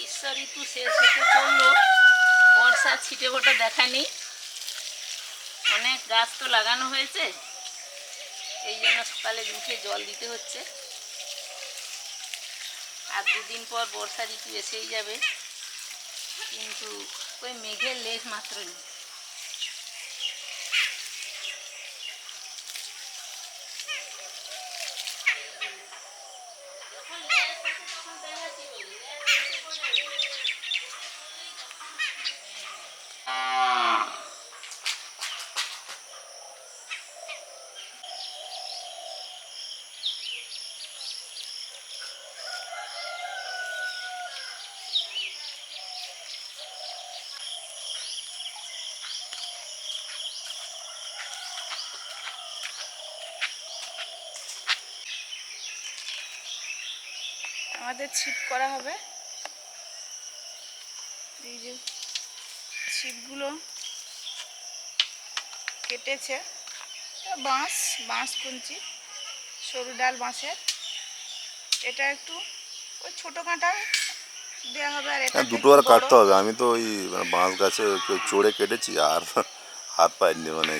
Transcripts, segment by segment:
গ্রীষ্ম ঋতু শেষ হতে চললো, বর্ষার ছিটে ফোঁটা দেখা নেই। অনেক গাছ তো লাগানো হয়েছে, এই জন্য সকালে উঠে জল দিতে হচ্ছে। আর দুদিন পর বর্ষা ঋতু এসেই যাবে, কিন্তু ওই মেঘের লেশ মাত্র নেই। আমাদের ছিপ করা হবে। এই যে ছিপগুলো কেটেছে, বাঁশ কুঞ্চি, সরু ডাল বাঁশের। এটা একটু ওই ছোটো কাঁটা দেওয়া হবে, আর এটা দুটো আর কাটতে হবে। আমি তো ওই বাঁশ গাছে চড়ে কেটেছি, আর হাত পাইনি, মানে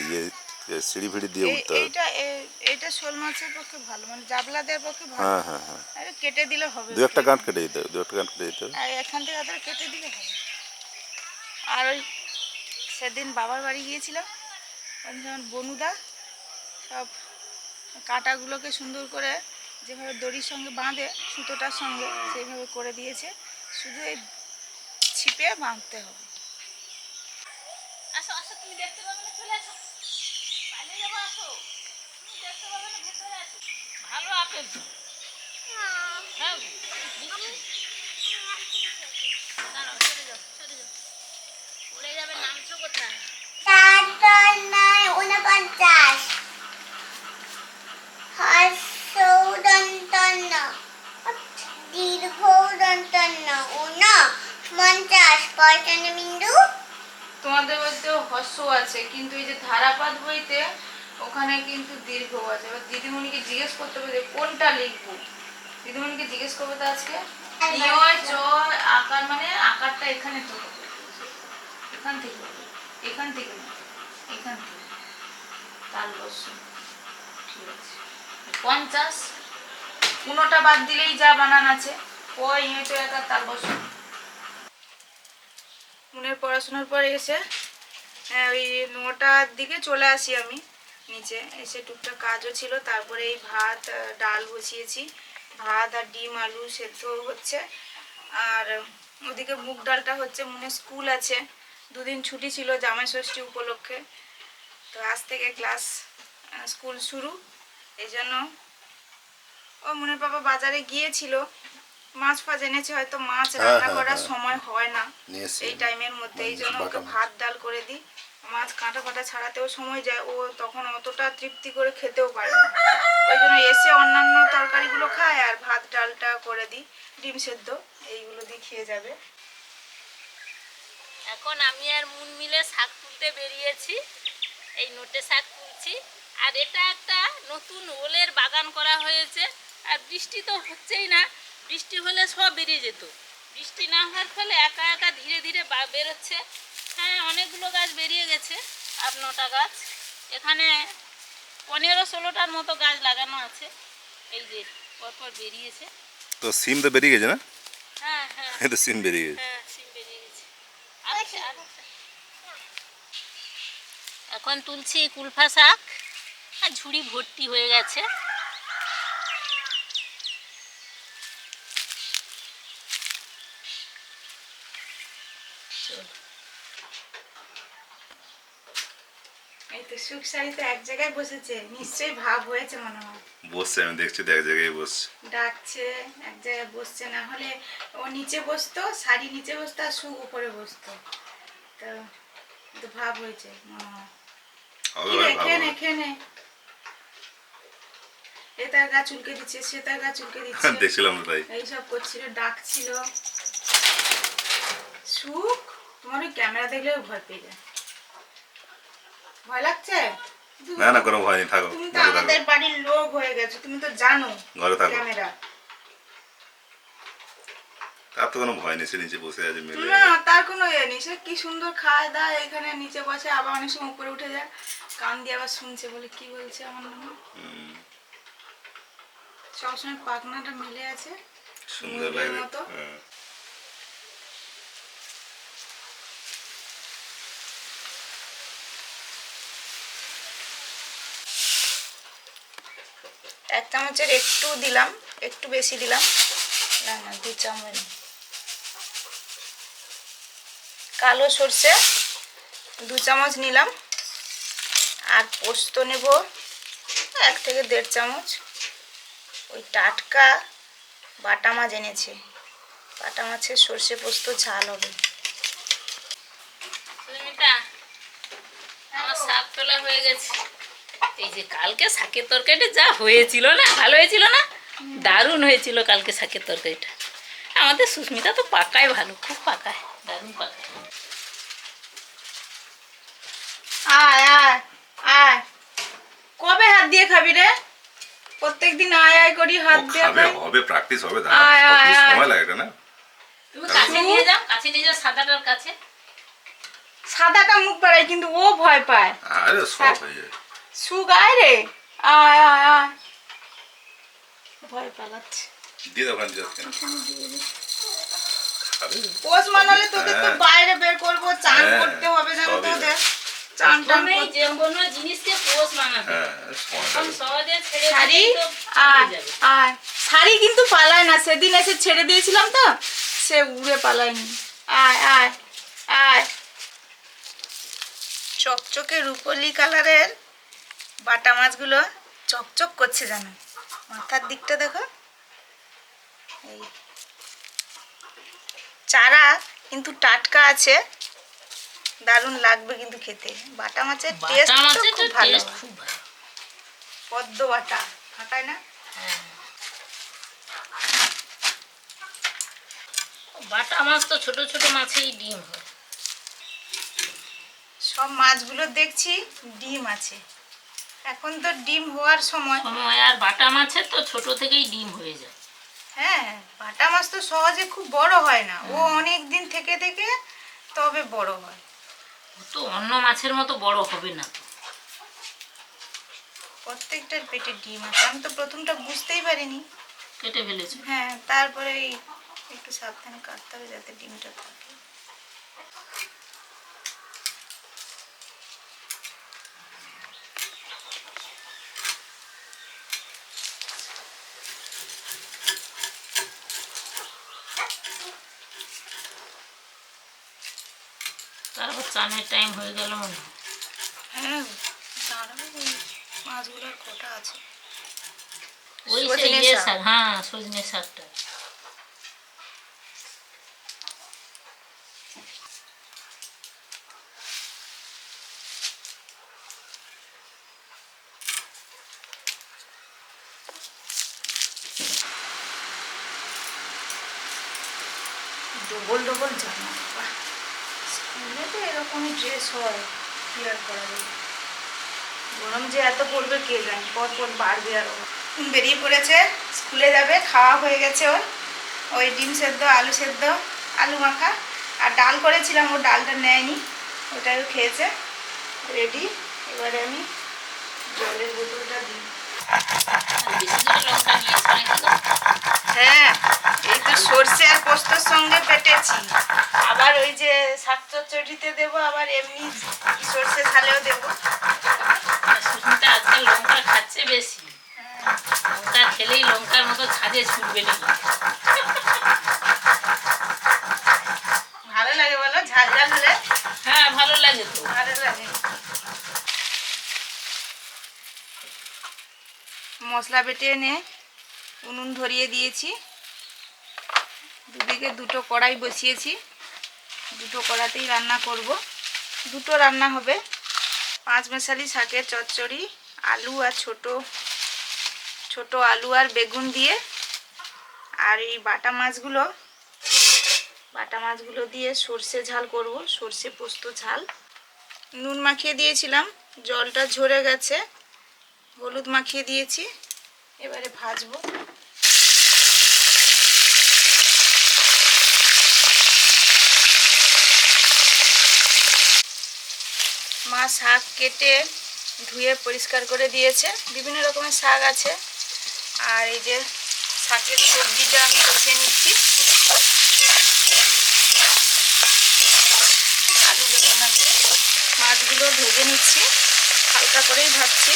সিঁড়ি ফিড়ি দিয়ে উঠতে হবে। এইটা শোল মাছের পক্ষে ভালো, মানে জাবলাদের পক্ষে ভালো। হ্যাঁ হ্যাঁ হ্যাঁ, কেটে দিলে হবে, দু একটা গাঁট কেটে দিতে হবে, আর এখান থেকে কেটে দিলে হবে। আর ওই সেদিন বাবার বাড়ি গিয়েছিলাম, যেমন বনুদা সব কাঁটাগুলোকে সুন্দর করে যেভাবে দড়ির সঙ্গে বাঁধে সুতোটার সঙ্গে সেইভাবে করে দিয়েছে, শুধু এই ছিপে বাঁধতে হবে। আসো আসো, তুমি দেখতে পাবে না, চলে আসো, পালিয়ে যাবো, আসো, তুমি দেখতে পাবে না, ভেতরে আসো। ভালো আপেল তো, হ্যাঁ দাঁড়াও, চলে যাও, উড়ে যাবে। নামছো কোথায়? 49 হর্ষৌদন্তন্য দীর্ঘৌদন্তন্য 49 বিন্দু। তোমাদের মধ্যেও হর্ষ আছে, কিন্তু এই যে ধারাপাত বইতে ওখানে কিন্তু দীর্ঘ আছে। এবার দিদিমণিকে জিজ্ঞেস করতে হবে যে কোনটা লিখবো। দিদিমণিকে জিজ্ঞেস করবো তো আজকে। আকার মানে আকারটা এখানে তো এখান থেকে এখান থেকে এখান থেকে তালবস্য, ঠিক আছে। 50 কোনোটা বাদ দিলেই যা বানান আছে, ও ইংরেজি একার তালবস্য। মনের পড়াশোনার পর এসে ওই 9টার দিকে চলে আসি আমি নিচে, এসে টুকটাক কাজও ছিল। তারপরে এই ভাত ডাল বসিয়েছি, ভাত আর ডিম আলু সেদ্ধ হচ্ছে। আর ওদিকে মুগ ডালটা হচ্ছে, মনের স্কুল আছে, দুদিন ছুটি ছিল জামাই ষষ্ঠী উপলক্ষে, তো আজ থেকে স্কুল শুরু। এই জন্য ও মনের বাবা বাজারে গিয়েছিল, মাছ ফাছ এনেছে, হয়তো মাছ রান্না করার সময় হয় না এই টাইমের মধ্যে, এই জন্য ওকে ভাত ডাল করে দিই। মাছ কাঁটা ফাটা ছাড়াতেও সময় যায়, ও তখন অতটা তৃপ্তি করে খেতেও পারে না, ওই জন্য এসে অন্যান্য তরকারিগুলো খায় আর ভাত ডালটা করে দিই, ডিম সেদ্ধ এইগুলো দিয়ে খেয়ে যাবে। এখন আমি আর মুন মিলে শাক তুলতে বেরিয়েছি, এই নোটে শাক তুলছি। আর এটা একটা নতুন ওলের বাগান করা হয়েছে, আর বৃষ্টি তো হচ্ছেই না, বৃষ্টি হলে সব বেরিয়ে যেত, বৃষ্টি না হওয়ার ফলে একা একা ধীরে ধীরে বেরোচ্ছে। হ্যাঁ, অনেকগুলো গাছ বেরিয়ে গেছে, 8-9টা গাছ, এখানে 15-16টার মতো গাছ লাগানো আছে, এই যে পরপর বেরিয়েছে। তো সিম তো বেরিয়ে গেছে না? হ্যাঁ হ্যাঁ, এই তো সিম বেরিয়ে গেছে। হ্যাঁ সিম বেরিয়ে গেছে। আচ্ছা, এখন তুলছি কুলফা শাক, আর ঝুড়ি ভর্তি হয়ে গেছে। এই তো সুখ শাড়িতে এক জায়গায় বসেছে, নিশ্চয়ই ভাব হয়েছে মনে হয়। বসছে, আমি দেখছি তো এক জায়গায় বসছে, ডাকছে, এক জায়গায় বসছে, না হলে ও নিচে বসতো, শাড়ি নিচে বসতো আর সুখ উপরে বসতো, তো ভাব হয়েছে মনে হয়। এ তার গা চুলকে দিচ্ছে, সে তার গা চুলকে দিচ্ছে, দেখছিলাম তাই, এইসব করছিল, ডাকছিল। সুখ, তোমার ওই ক্যামেরা দেখলেও ভয় পেয়ে যায়। ভয় লাগছে? না না, কোনো ভয় নেই, থাকো। তুমি তো আমাদের বাড়ির লোক হয়ে গেছো, তুমি তো জানো ঘরে থাকো। ক্যামেরা তার তো কোনো ভয় নেই, সে নিচে বসে আছে মেলে। না তার কোনো ইয়ে নেই, সে কি সুন্দর খায় দায়, এখানে নিচে বসে, আবার অনেক সময় উপরে উঠে যায়, কান দিয়ে আবার শুনছে, বলে কি বলছে আমার নাম। সবসময় পাখনাটা মেলে আছে সুন্দর মুরগির লাগে। মতো। হ্যাঁ। এক চামচের একটু দিলাম, একটু বেশি দিলাম, না না 2 চামচ। কালো সর্ষে 2 চামচ নিলাম, আর পোস্ত নেব 1 থেকে 1.5 চামচ। ওই টাটকা বাটা মাছ এনেছে, বাটা মাছের সর্ষে পোস্ত ঝাল হবে। আমার শাক তোলা হয়ে গেছে। এই যে কালকে শাকের তরকারিটা যা হয়েছিল না, ভালো হয়েছিল না, দারুণ হয়েছিল কালকে শাকের তরকারিটা। আমাদের সুস্মিতা তো পাকায় ভালো, খুব পাকায়, দারুণ পাকায়। আয় আয় আয়, কবে হাত দিয়ে খাবি রে? প্রত্যেকদিন আয় আয় করি হাত দিয়ে খাবে, খাই। হবে, প্র্যাকটিস হবে, আয়, আয়, আয়। সময় লাগে এটা না। তুমি কাছে নিয়ে যাও, কাছে নিয়ে যাও, সাদাটার কাছে। সাদাটা মুখ বাড়াই, কিন্তু ও ভয় পায়। আরে সব হয়ে যায়। সুগ আয় রে, আয় আয় আয়, ভয় পালাচ্ছে। দিয়ে দাও ওখানে just কেন। খাবে। পোষ মানালে তোদের তো হ্যাঁ। বাইরে বের করবো, চান হ্যাঁ, করতে হবে জানো সবই তোদের, চান টান প্রথমেই করতে যে কোনো জিনিসকে পোষ মানাতে হ্যাঁ, সময় এখন লাগে। সহজে ছেড়ে শাড়ি দিলেই তো আয় চলে যাবে। আয়, শাড়ি কিন্তু পালায় না, সেদিন এসে ছেড়ে দিয়েছিলাম তো, সে উড়ে পালায়নি। আয় আয় আয়, চকচকে রুপোলি কালারের বাটা মাছগুলো চকচক করছে জানো, মাথার দিকটা দেখো, এই চারা কিন্তু টাটকা আছে, দারুণ লাগবে কিন্তু খেতে। বাটা মাছের টেস্ট বাটা মাছের খুব ভালো, টেস্ট খুব ভালো। পদ্ম বাটা হাঁটায় না। হ্যাঁ। বাটা মাছ তো ছোট ছোট মাছেই ডিম হয়। সব মাছগুলো দেখছি ডিম আছে, এখন তো ডিম হওয়ার সময়। সময় আর বাটা মাছের তো ছোট থেকেই ডিম হয়ে যায়। হ্যাঁ, বাটা মাছ তো সহজে খুব বড় হয় না, ও অনেক দিন থেকে থেকে তবে বড় হয়। ও তো অন্য মাছের মতো বড় হবে না তো। প্রত্যেকটার পেটে ডিম আছে, আমি তো প্রথমটা বুঝতেই পারিনি। কেটে ফেলেছো? হ্যাঁ, তারপরে এই একটু সাবধানে কাটতে হবে যাতে ডিমটা থাকে। তারপর চানের টাইম হয়ে গেল মনে হয়। হ্যাঁ, দাঁড়াবো, ওই মাছগুলোর কোটা আছে। ওই সে সজনে ইয়ে শাক। শাক, হ্যাঁ সজনে শাকটা। ডবল ডবল জামা, বাহ! স্কুলে তো এরকমই ড্রেস হয়, ক্লিয়ার করা যায়। গরম যে এত পড়বে কে জানে, পর পর বাড়বে আরো। বেরিয়ে পড়েছে, স্কুলে যাবে, খাওয়া হয়ে গেছে ওর। ওই ডিম সেদ্ধ, আলু সেদ্ধ, আলু মাখা, আর ডাল করেছিলাম, ও ডালটা নেয়নি, ওটাও খেয়েছে। রেডি, এবারে আমি জলের বোতলটা দিই। আর বেশি করে লঙ্কা নিয়েছো নাকি গো? হ্যাঁ, এই তো সর্ষে আর পোস্তর সঙ্গে পেটেছি, আবার ওই যে শাক চচ্চড়িতে দেবো, আবার এমনি সর্ষে ঝালেও দেবো। আর সুস্মিতা আজকাল লঙ্কা খাচ্ছে বেশি। লঙ্কা খেলেই লঙ্কার মতো ছাদে ছুটবে না। ভালো লাগে বলো, ঝাল ঝাল হলে হ্যাঁ ভালো লাগে তো। ভালো লাগে। মশলা বেটে এনে উনুন ধরিয়ে দিয়েছি, দুদিকে দুটো কড়াই বসিয়েছি, দুটো কড়াতেই রান্না করব, দুটো রান্না হবে। 5 মেশালি শাকের চচ্চড়ি, আলু আর ছোট ছোট আলু আর বেগুন দিয়ে, আর এই বাটা মাছগুলো দিয়ে সর্ষে ঝাল করব, সর্ষে পোস্ত ঝাল। নুন মাখিয়ে দিয়েছিলাম, জলটা ঝরে গেছে, হলুদ মাখিয়ে দিয়েছি, এবারে ভাজবো। মা শাক কেটে ধুয়ে পরিষ্কার করে দিয়েছে, বিভিন্ন রকমের শাক আছে। আর এই যে শাকের সবজিটা আমি কষিয়ে নিচ্ছি, আলু বেগুন আছে, মাছগুলো ভেজে নিচ্ছি, হালকা করেই ভাজছি।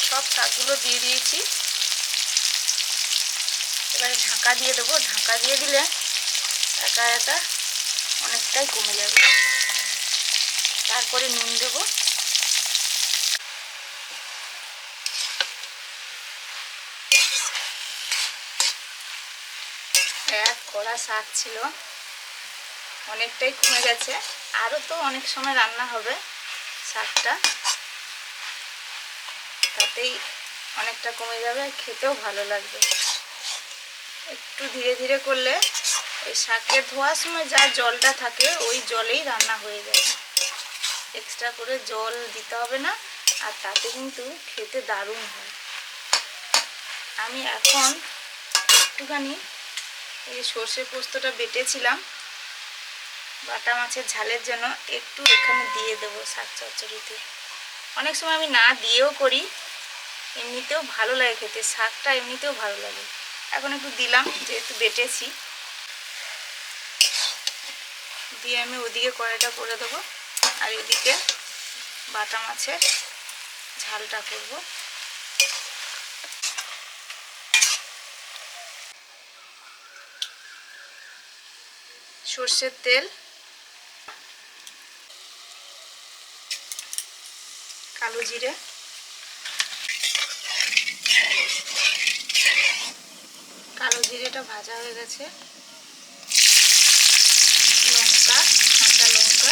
সব শাকগুলো দিয়ে দিয়েছি, এবারে ঢাকা দিয়ে দেবো। ঢাকা দিয়ে দিলে একা একা অনেকটাই কমে যাবে। তারপরে নুন দেবো। এক কড়া শাক ছিল, অনেকটাই কমে গেছে। আরও তো অনেক সময় রান্না হবে শাকটা, তাতেই অনেকটা কমে যাবে, খেতেও ভালো লাগবে। একটু ধীরে ধীরে করলে ওই শাকের ধোয়ার সময় যা জলটা থাকে ওই জলেই রান্না হয়ে যাবে, এক্সট্রা করে জল দিতে হবে না। আর তাতে কিন্তু খেতে দারুণ হয়। আমি এখন একটুখানি এই সর্ষে পোস্তটা বেটেছিলাম বাটা মাছের ঝালের জন্য, একটু এখানে দিয়ে দেবো শাক চচ্চড়িতে। অনেক সময় আমি না দিয়েও করি, এমনিতেও ভালো লাগে খেতে, শাকটা এমনিতেও ভালো লাগে। এখন একটু দিলাম যেহেতু বেটেছি। দিয়ে আমি ওদিকে কড়াইটা করে দেবো, আর এদিকে বাটা মাছের ঝালটা করব। সর্ষের তেল, কালো জিরে, কালো জিরেটা ভাজা হয়ে গেছে। লঙ্কা, কাঁচা লঙ্কা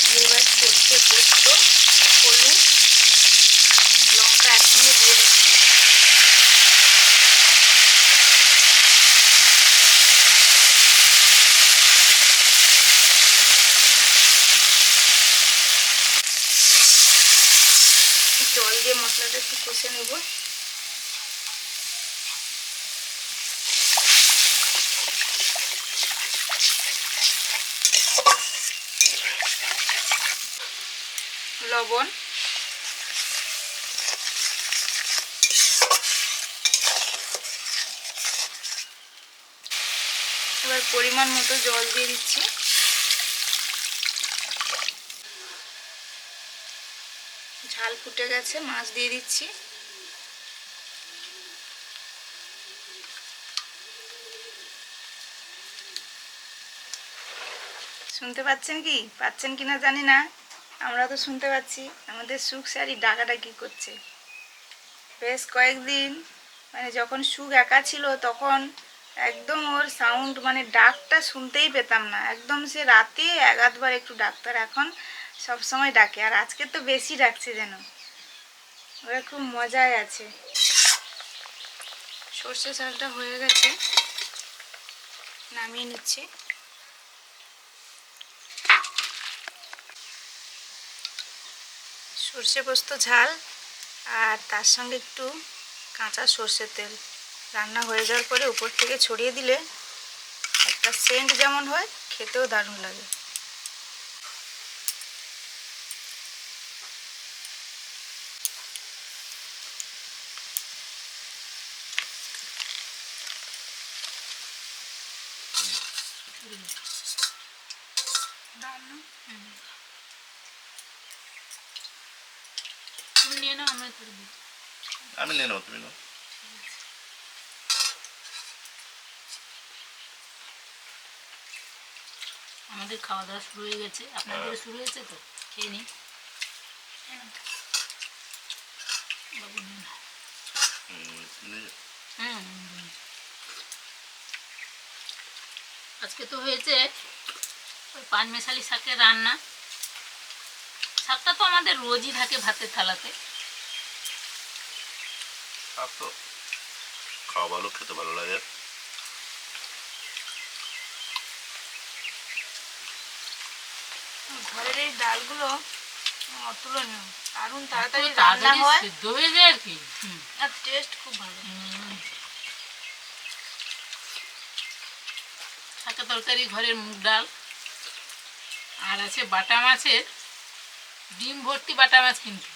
দিয়ে এবার সর্ষে পোস্ত, হলুদ, লঙ্কা একসঙ্গে দিয়ে দিচ্ছি। জল দিয়ে মশলাটা একটু কষে নেব। লবণ, এবার পরিমাণ মতো জল দিয়ে দিচ্ছি। ঝাল ফুটে গেছে, মাছ দিয়ে দিচ্ছি। শুনতে পাচ্ছেন কি? পাচ্ছেন কিনা জানি না, আমরা তো শুনতে পাচ্ছি। আমাদের সুখ স্যারই ডাকাডাকি করছে। বেশ কয়েকদিন মানে যখন সুখ একা ছিল তখন একদম ওর সাউন্ড মানে ডাকটা শুনতেই পেতাম না, একদম সে রাতে এক আধবার একটু ডাক্তার, এখন সব সময় ডাকে। আর আজকে তো বেশি ডাকছে যেন, ওরা খুব মজায় আছে। সর্ষে শাকটা হয়ে গেছে, নামিয়ে নিচ্ছি। সর্ষে পোস্ত ঝাল আর তার সঙ্গে একটু কাঁচা সর্ষের তেল রান্না হয়ে যাওয়ার পরে উপর থেকে ছড়িয়ে দিলে একটা সেন্ট যেমন হয়, খেতেও দারুণ লাগে। তুমি নিয়ে নাও, আমরা করে দিই। আমি নিয়ে নেবো, তুমি নাও। আমাদের খাওয়া দাওয়া শুরু হয়ে গেছে, আপনাদের শুরু হয়েছে তো? খেয়ে নিই। বাবু নিয়ে নাও। আজকে তো হয়েছে ওই পাঁচমেশালি শাকের রান্না। শাকটা তো আমাদের রোজই থাকে ভাতের থালাতে। শাক তো খাওয়া ভালো, খেতে ভালো লাগে। ঘরের এই ডালগুলো অতুলনীয়, দারুণ তাড়াতাড়ি রান্না হয়, সিদ্ধ হয়ে যায় আর কি। আর টেস্ট খুব ভালো। শাকের তরকারি, ঘরের মুগ ডাল, আর আছে বাটা মাছের ডিম ভর্তি বাটা মাছ, কিন্তু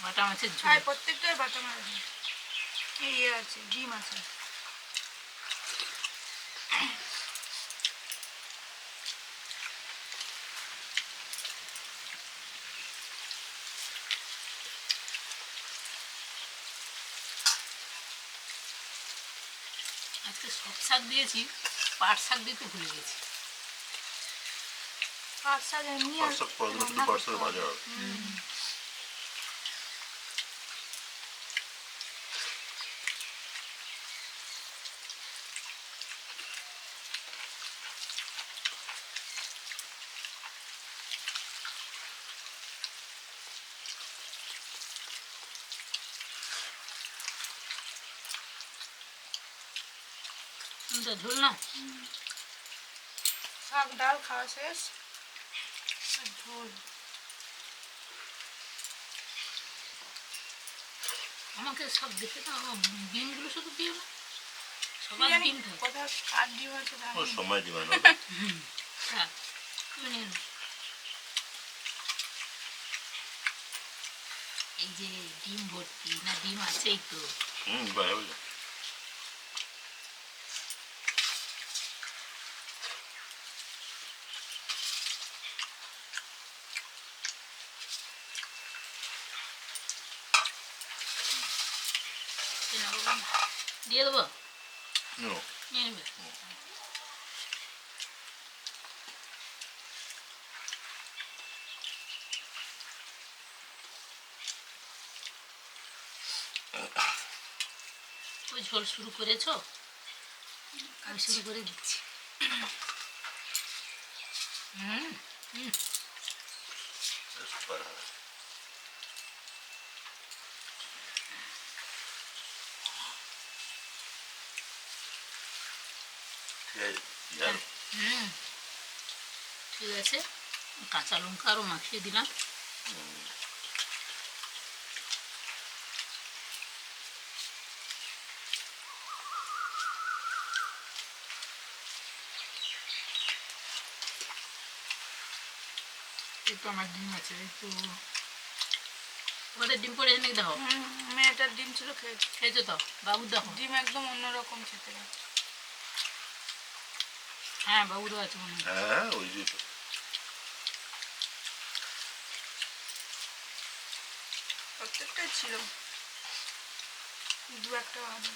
বাটা মাছের ঝোল। আর প্রত্যেকটাই বাটা মাছ এই আছে, ডিম আছে। আজকে সব শাক দিয়েছি, পাট শাক দিতে ভুলে গেছি। পাঁচ শাক এমনি আর রান্না করতে হবে। ঝোল না, শাক ডাল খাওয়া শেষ, আর ঝোল। আমাকে সব দেখে না, ডিমগুলো শুধু দিও না, কি সবার জানি ডিম থাকে। কোথাও কার ডিম আছে জানি না। সময় দিবে না। হ্যাঁ, তুমি নিয়ে নাও। এই যে ডিম ভর্তি, না ডিম আছেই তো। দিয়ে দেবো, নিয়ে নেবে। ওই ঝোল শুরু করেছো, আমি শুরু করে দিচ্ছি। হুম হুম, হুম, ঠিক আছে। কাঁচা লঙ্কা আরও মাখিয়ে দিলাম। এই তো আমার ডিম আছে, এই তো ওদের ডিম পড়েছে নাকি দেখো। মেয়েটার ডিম ছিল খেয়েছি। খেয়েছো তো, বাবুর দেখো। ডিম একদম অন্যরকম খেতে। হ্যাঁ, বাবুরও আছে মনে হয়। হ্যাঁ, ওই যে প্রত্যেকটাই ছিল, দু একটা বাদে।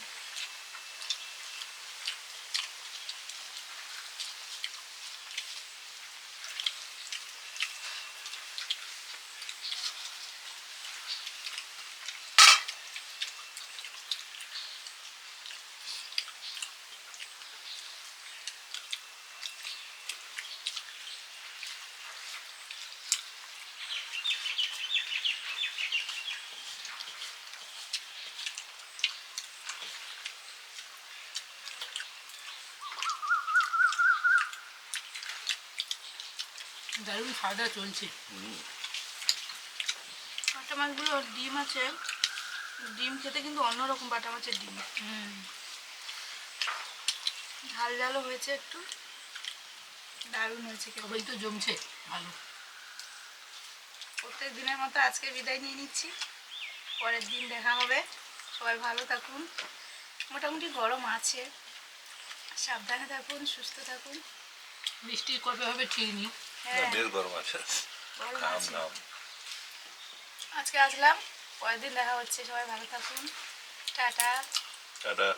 দারুণ খাওয়া দাওয়া চলছে। বাটা মাছগুলো ডিম আছে, ডিম খেতে কিন্তু অন্যরকম বাটা মাছের ডিম। ঝাল ঝালও হয়েছে, একটু দারুণ হয়েছে খেতে। সবাই তো জমছে ভালো। প্রত্যেক দিনের মতো আজকে বিদায় নিয়ে নিচ্ছি, পরের দিন দেখা হবে। সবাই ভালো থাকুন, মোটামুটি গরম আছে, সাবধানে থাকুন, সুস্থ থাকুন। বৃষ্টি কবে হবে ঠিক নেই। হ্যাঁ, বেশ গরম আছে। গরম খাম আছে। নাম। আজকে আসলাম, পরের দিন দেখা হচ্ছে। সবাই ভালো থাকুন, টাটা। টাটা।